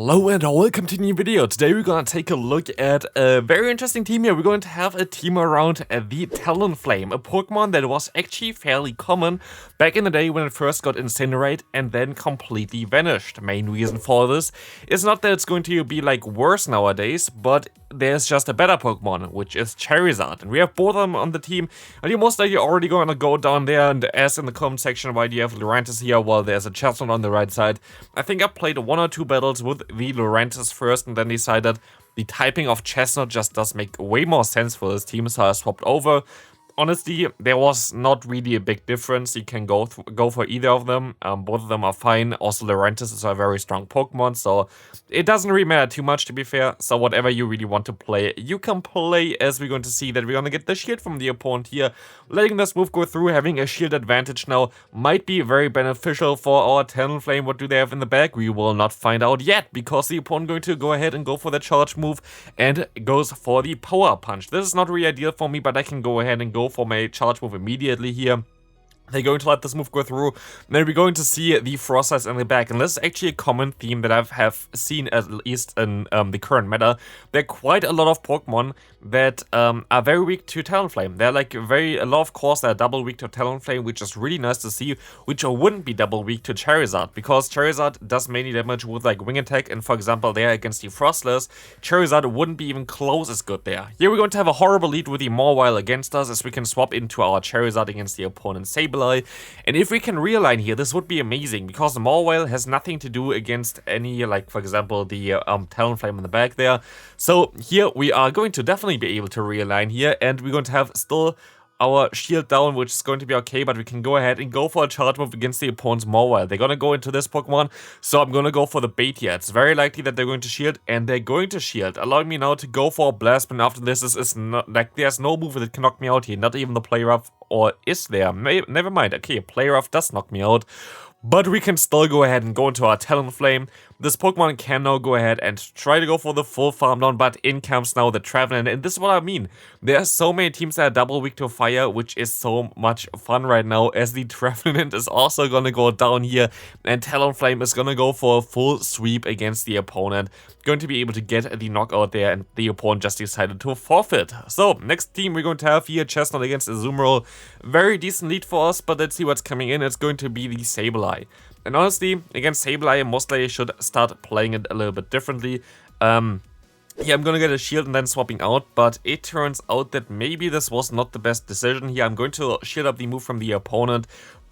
Hello and welcome to a new video. Today we're gonna take a look at a very interesting team here. We're going to have a team around the Talonflame, a Pokemon that was actually fairly common back in the day when it first got incinerated and then completely vanished. Main reason for this is not that it's going to be like worse nowadays, but there's just a better Pokemon, which is Charizard. And we have both of them on the team, and you're most likely already gonna go down there and ask in the comment section why do you have Lurantis here while there's a Chestnut on the right side. I think I played 1 or 2 battles with the Lurantis first and then decided the typing of Chestnut just does make way more sense for this team, so I swapped over. Honestly, there was not really a big difference. You can go for either of them. Both of them are fine. Also, Lurantis is a very strong Pokemon, so it doesn't really matter too much, to be fair. So whatever you really want to play, you can play, as we're going to see that we're going to get the shield from the opponent here. Letting this move go through, having a shield advantage now might be very beneficial for our Talonflame. What do they have in the back? We will not find out yet, because the opponent going to go ahead and go for the charge move and goes for the power punch. This is not really ideal for me, but I can go ahead and go for my charge move immediately here. They're going to let this move go through. Then we're going to see the Frost Ice in the back. And this is actually a common theme that I have seen, at least in the current meta. There are quite a lot of Pokemon that are very weak to Talonflame. They're like a lot of course that are double weak to Talonflame, which is really nice to see, which wouldn't be double weak to Charizard, because Charizard does mainly damage with like Wing Attack, and for example there against the Frostless, Charizard wouldn't be even close as good there. Here we're going to have a horrible lead with the Mawile against us, as we can swap into our Charizard against the opponent's Sableye. And if we can realign here, this would be amazing, because the Mawile has nothing to do against any, like for example the Talonflame in the back there. So here we are going to definitely be able to realign here, and we're going to have still our shield down, which is going to be okay, but we can go ahead and go for a charge move against the opponent's Mawile. They're gonna go into this Pokemon, so I'm gonna go for the bait here. It's very likely that they're going to shield, and they're going to shield, allowing me now to go for a blast. But after this is not like there's no move that can knock me out here, not even the play rough, or is there? Never mind. Okay, play rough does knock me out, but we can still go ahead and go into our Talonflame. This Pokemon can now go ahead and try to go for the full farm down, but in comes now the Trevenant, and this is what I mean. There are so many teams that are double weak to fire, which is so much fun right now, as the Trevenant is also gonna go down here, and Talonflame is gonna go for a full sweep against the opponent. Going to be able to get the knockout there, and the opponent just decided to forfeit. So, next team we're going to have here, Chestnut against Azumarill. Very decent lead for us, but let's see what's coming in. It's going to be the Sableye. And honestly, against Sableye, most likely should start playing it a little bit differently. Yeah, I'm gonna get a shield and then swapping out, but it turns out that maybe this was not the best decision here. I'm going to shield up the move from the opponent,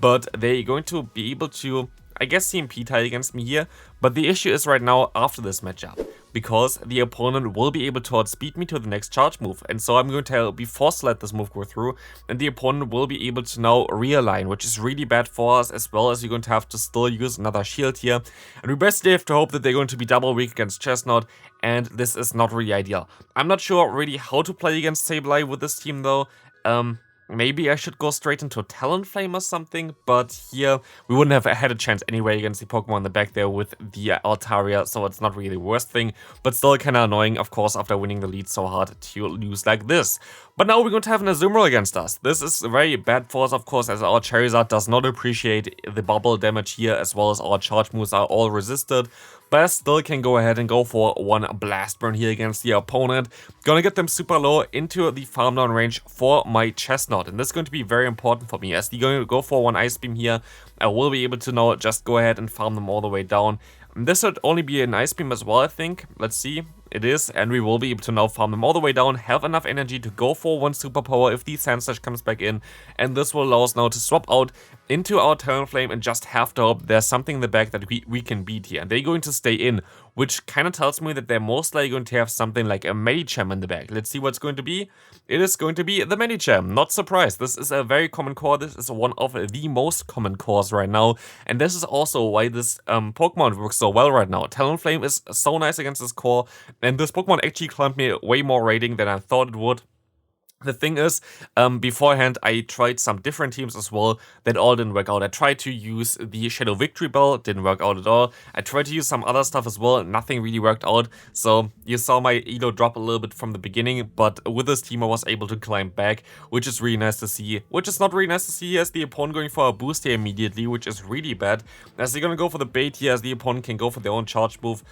but they're going to be able to, I guess, CMP tie against me here. But the issue is right now after this matchup, because the opponent will be able to outspeed me to the next charge move, and so I'm going to be forced to let this move go through, and the opponent will be able to now realign, which is really bad for us, as well as you're going to have to still use another shield here. And we basically have to hope that they're going to be double weak against Chestnut, and this is not really ideal. I'm not sure really how to play against Sableye with this team though. Maybe I should go straight into Talonflame or something, but here we wouldn't have had a chance anyway against the Pokemon in the back there with the Altaria, so it's not really the worst thing, but still kind of annoying, of course, after winning the lead so hard to lose like this. But now we're going to have an Azumarill against us. This is very bad for us, of course, as our Charizard does not appreciate the bubble damage here, as well as our charge moves are all resisted. But I still can go ahead and go for one Blast Burn here against the opponent. Gonna get them super low into the farm down range for my Chestnut. And this is going to be very important for me, as they're going to go for one Ice Beam here. I will be able to now just go ahead and farm them all the way down. And this should only be an Ice Beam as well, I think. Let's see. It is, and we will be able to now farm them all the way down, have enough energy to go for one superpower if the Sand Slash comes back in, and this will allow us now to swap out into our Talonflame and just have to hope there's something in the back that we can beat here. And they're going to stay in, which kind of tells me that they're most likely going to have something like a Medicham in the back. Let's see what's going to be. It is going to be the Medicham. Not surprised. This is a very common core. This is one of the most common cores right now, and this is also why this Pokemon works so well right now. Talonflame is so nice against this core, and this Pokemon actually climbed me way more rating than I thought it would. The thing is, beforehand I tried some different teams as well that all didn't work out. I tried to use the Shadow Victory Bell, didn't work out at all. I tried to use some other stuff as well, nothing really worked out. So you saw my elo drop a little bit from the beginning, but with this team I was able to climb back, which is really nice to see. Which is not really nice to see as the opponent going for a boost here immediately, which is really bad. As they're gonna go for the bait here, as the opponent can go for their own charge move.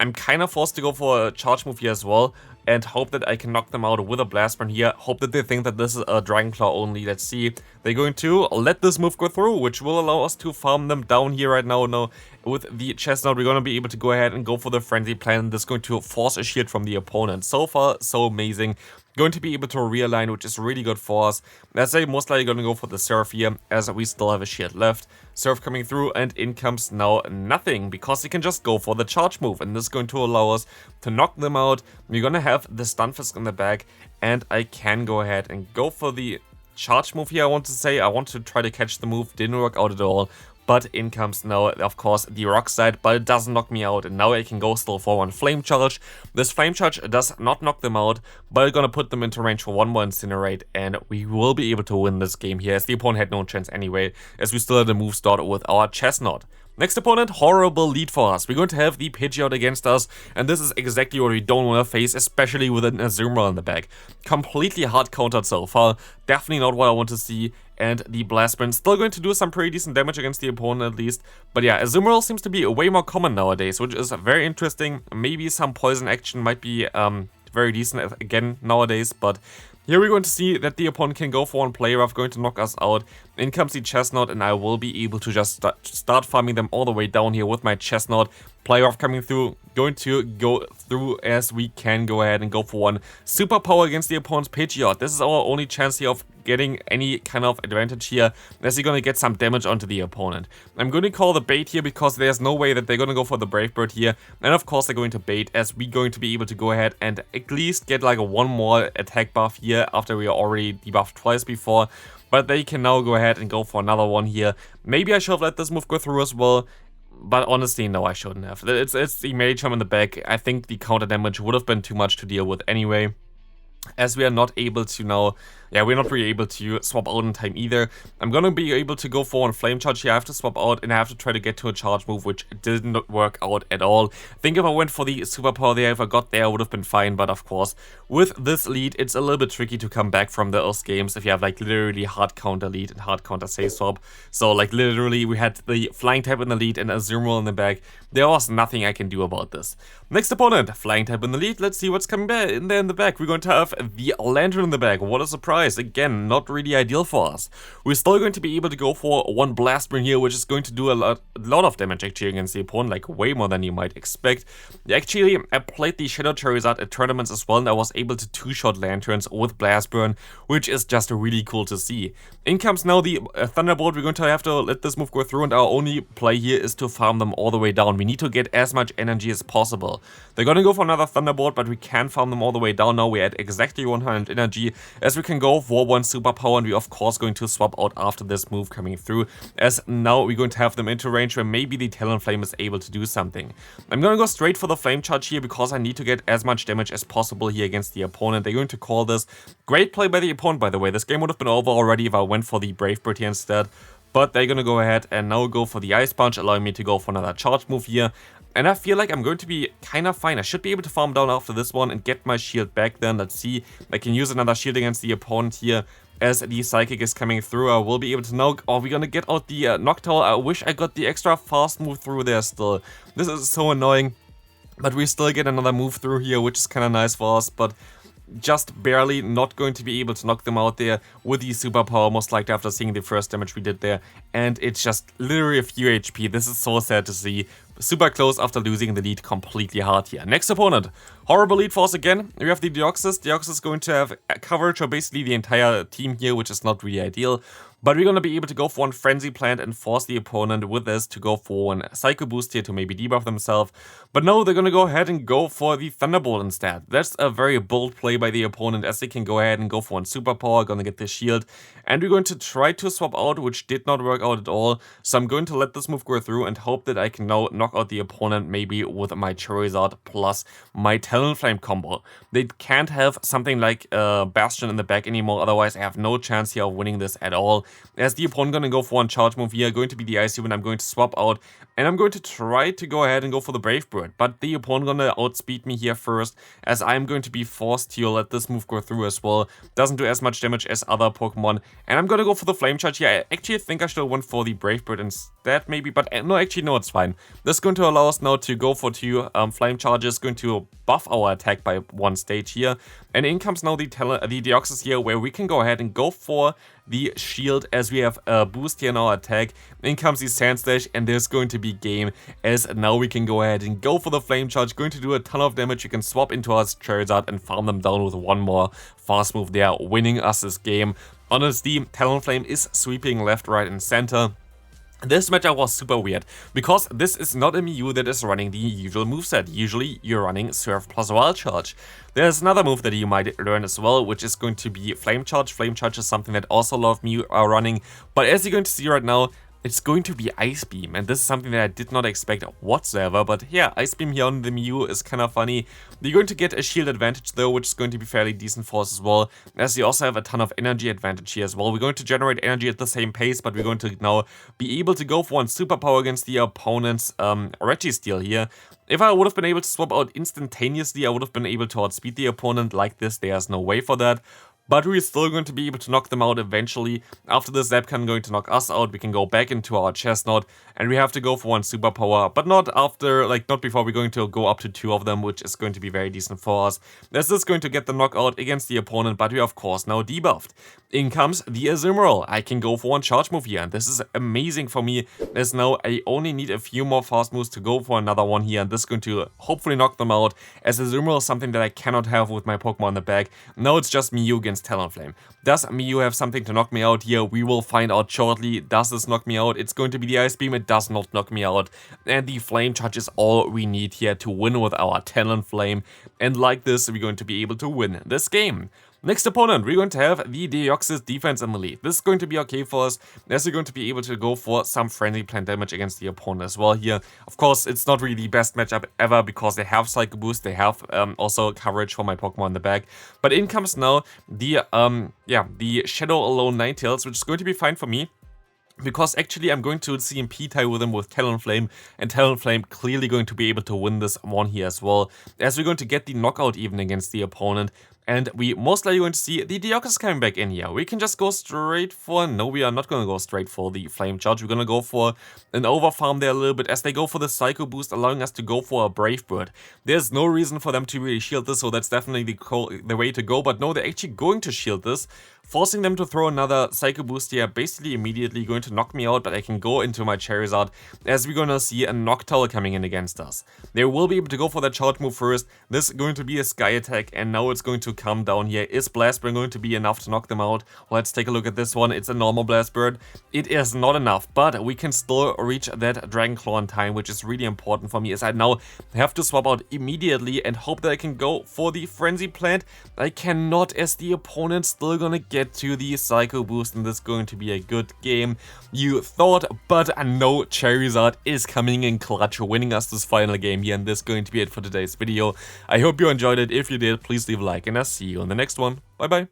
I'm kind of forced to go for a charge move here as well, and hope that I can knock them out with a Blast Burn here. Hope that they think that this is a Dragon Claw only. Let's see. They're going to let this move go through, which will allow us to farm them down here right now. Now, with the Chestnut, we're going to be able to go ahead and go for the Frenzy Plant. This is going to force a shield from the opponent. So far, so amazing. Going to be able to realign, which is really good for us. As I most likely going to go for the Surf here, as we still have a shield left. Surf coming through, and in comes now nothing, because he can just go for the charge move, and this is going to allow us to knock them out. We're going to have the Stunfisk in the back, and I can go ahead and go for the charge move here. I want to try to catch the move, didn't work out at all. But in comes now, of course, the Rock Slide, but it doesn't knock me out, and now I can go still for one Flame Charge. This Flame Charge does not knock them out, but I'm gonna put them into range for one more Incinerate, and we will be able to win this game here, as the opponent had no chance anyway, as we still had a move start with our Chestnut. Next opponent, horrible lead for us. We're going to have the Pidgeot against us, and this is exactly what we don't want to face, especially with an Azumarill in the back. Completely hard countered so far, definitely not what I want to see, and the Blast Burn still going to do some pretty decent damage against the opponent at least. But yeah, Azumarill seems to be way more common nowadays, which is very interesting. Maybe some poison action might be very decent again nowadays, but here we're going to see that the opponent can go for one play rough, going to knock us out. In comes the Chestnut, and I will be able to just start farming them all the way down here with my Chestnut. Play rough coming through, going to go through as we can go ahead and go for one super power against the opponent's Pidgeot. This is our only chance here of getting any kind of advantage here, as you're going to get some damage onto the opponent. I'm going to call the bait here, because there's no way that they're going to go for the Brave Bird here, and of course they're going to bait, as we're going to be able to go ahead and at least get like a one more attack buff here, after we are already debuffed twice before. But they can now go ahead and go for another one here. Maybe I should have let this move go through as well, but honestly, no, I shouldn't have. It's the Medicham in the back. I think the counter damage would have been too much to deal with anyway, as we are not able to now, we're not really able to swap out in time either. I'm gonna be able to go for one Flame Charge here. I have to swap out, and I have to try to get to a charge move, which didn't work out at all. I think if I went for the superpower there, if I got there, I would have been fine, but of course, with this lead, it's a little bit tricky to come back from those games if you have like literally hard counter lead and hard counter save swap. So like literally, we had the Flying type in the lead and Azumarill in the back. There was nothing I can do about this. Next opponent, Flying type in the lead. Let's see what's coming back in there in the back. We're going to have the Lanturn in the back. What a surprise. Again, not really ideal for us. We're still going to be able to go for one Blast Burn here, which is going to do a lot of damage actually against the opponent, like way more than you might expect. Actually, I played the Shadow Charizard at tournaments as well, and I was able to two-shot Lanturns with Blast Burn, which is just really cool to see. In comes now the Thunderbolt. We're going to have to let this move go through, and our only play here is to farm them all the way down. We need to get as much energy as possible. They're going to go for another Thunderbolt, but we can farm them all the way down now. We're at exactly 100 energy, as we can go for one superpower, and we're of course going to swap out after this move coming through, as now we're going to have them into range where maybe the Talonflame is able to do something. I'm going to go straight for the Flame Charge here, because I need to get as much damage as possible here against the opponent. They're going to call this. Great play by the opponent, by the way. This game would have been over already if I went for the Brave Bird here instead. But they're going to go ahead and now go for the Ice Punch, allowing me to go for another charge move here. And I feel like I'm going to be kind of fine. I should be able to farm down after this one and get my shield back then. Let's see. I can use another shield against the opponent here. As the Psychic is coming through, I will be able to now... Oh, we're going to get out the Noctowl. I wish I got the extra fast move through there still. This is so annoying. But we still get another move through here, which is kind of nice for us. But just barely not going to be able to knock them out there with the superpower, most likely after seeing the first damage we did there. And it's just literally a few HP. This is so sad to see. Super close after losing the lead completely hard here. Next opponent, horrible lead for us again. We have the Deoxys. Deoxys is going to have coverage of basically the entire team here, which is not really ideal. But we're going to be able to go for one Frenzy Plant and force the opponent with this to go for one Psycho Boost here to maybe debuff themselves. But no, they're going to go ahead and go for the Thunderbolt instead. That's a very bold play by the opponent, as they can go ahead and go for one Superpower, going to get the shield. And we're going to try to swap out, which did not work out at all. So I'm going to let this move go through and hope that I can now knock out the opponent maybe with my Charizard plus my Talonflame combo. They can't have something like Bastion in the back anymore, otherwise I have no chance here of winning this at all. as the opponent gonna go for one charge move here, going to be the Ice Beam, and I'm going to swap out, and I'm going to try to go ahead and go for the Brave Bird, but the opponent gonna outspeed me here first, as I'm going to be forced to let this move go through as well. Doesn't do as much damage as other Pokemon, and I'm gonna go for the Flame Charge here. I actually think I should have went for the Brave Bird instead, maybe, but no, actually, no, it's fine. This is going to allow us now to go for 2 Flame Charges, going to buff our attack by 1 stage here, and in comes now the Deoxys here, where we can go ahead and go for the shield, as we have a boost here in our attack. In comes the Sand Slash, and there's going to be game, as now we can go ahead and go for the Flame Charge, going to do a ton of damage. You can swap into our Charizard and farm them down with one more fast move there, winning us this game. Honestly, Talonflame is sweeping left, right, and center. This matchup was super weird, because this is not a Mew that is running the usual moveset. Usually you're running Surf plus Wild Charge. There's another move that you might learn as well, which is going to be Flame Charge. Flame Charge is something that also a lot of Mew are running, but as you're going to see right now, it's going to be Ice Beam, and this is something that I did not expect whatsoever, but yeah, Ice Beam here on the Mew is kind of funny. You're going to get a shield advantage though, which is going to be fairly decent for us as well, as you also have a ton of energy advantage here as well. We're going to generate energy at the same pace, but we're going to now be able to go for one superpower against the opponent's Registeel here. If I would have been able to swap out instantaneously, I would have been able to outspeed the opponent like this. There's no way for that. But we're still going to be able to knock them out eventually. After the Zapcan going to knock us out, we can go back into our Chestnut, and we have to go for one superpower, but not after, not before we're going to go up to 2 of them, which is going to be very decent for us. This is going to get the knockout against the opponent, but we are of course now debuffed. In comes the Azumarill. I can go for one charge move here, and this is amazing for me, as now I only need a few more fast moves to go for another one here, and this is going to hopefully knock them out, as Azumarill is something that I cannot have with my Pokemon in the back. Now it's just Mew against Talonflame. Does Mew have something to knock me out here? We will find out shortly. Does this knock me out? It's going to be the Ice Beam. It does not knock me out. And the Flame Charge is all we need here to win with our Talonflame. And like this, we're going to be able to win this game. Next opponent, we're going to have the Deoxys defense in the lead. This is going to be okay for us, as we're going to be able to go for some friendly plant damage against the opponent as well here. Of course, it's not really the best matchup ever, because they have Psycho Boost, they have also coverage for my Pokemon in the back. But in comes now the Shadow Alone Ninetales, which is going to be fine for me, because actually I'm going to CMP tie with him with Talonflame, and Talonflame clearly going to be able to win this one here as well, as we're going to get the knockout even against the opponent. And we most likely going to see the Deoxys coming back in here. We can just go straight for... No, we are not going to go straight for the Flame Charge. We're going to go for an overfarm there a little bit, as they go for the Psycho Boost, allowing us to go for a Brave Bird. There's no reason for them to really shield this, so that's definitely the way to go. But no, they're actually going to shield this, forcing them to throw another Psycho Boost here, basically immediately going to knock me out, but I can go into my Charizard, as we're going to see a Noctowl coming in against us. They will be able to go for that charge move first. This is going to be a Sky Attack, and now it's going to come down here. Is Blast Bird going to be enough to knock them out? Let's take a look at this one. It's a normal Blast Bird. It is not enough, but we can still reach that Dragon Claw in time, which is really important for me, as I now have to swap out immediately and hope that I can go for the Frenzy Plant. I cannot, as the opponent's still gonna get to the Psycho Boost, and this is going to be a good game, you thought, but no, Charizard is coming in clutch, winning us this final game here, and this is going to be it for today's video. I hope you enjoyed it. If you did, please leave a like, and I'll see you on the next one. Bye bye.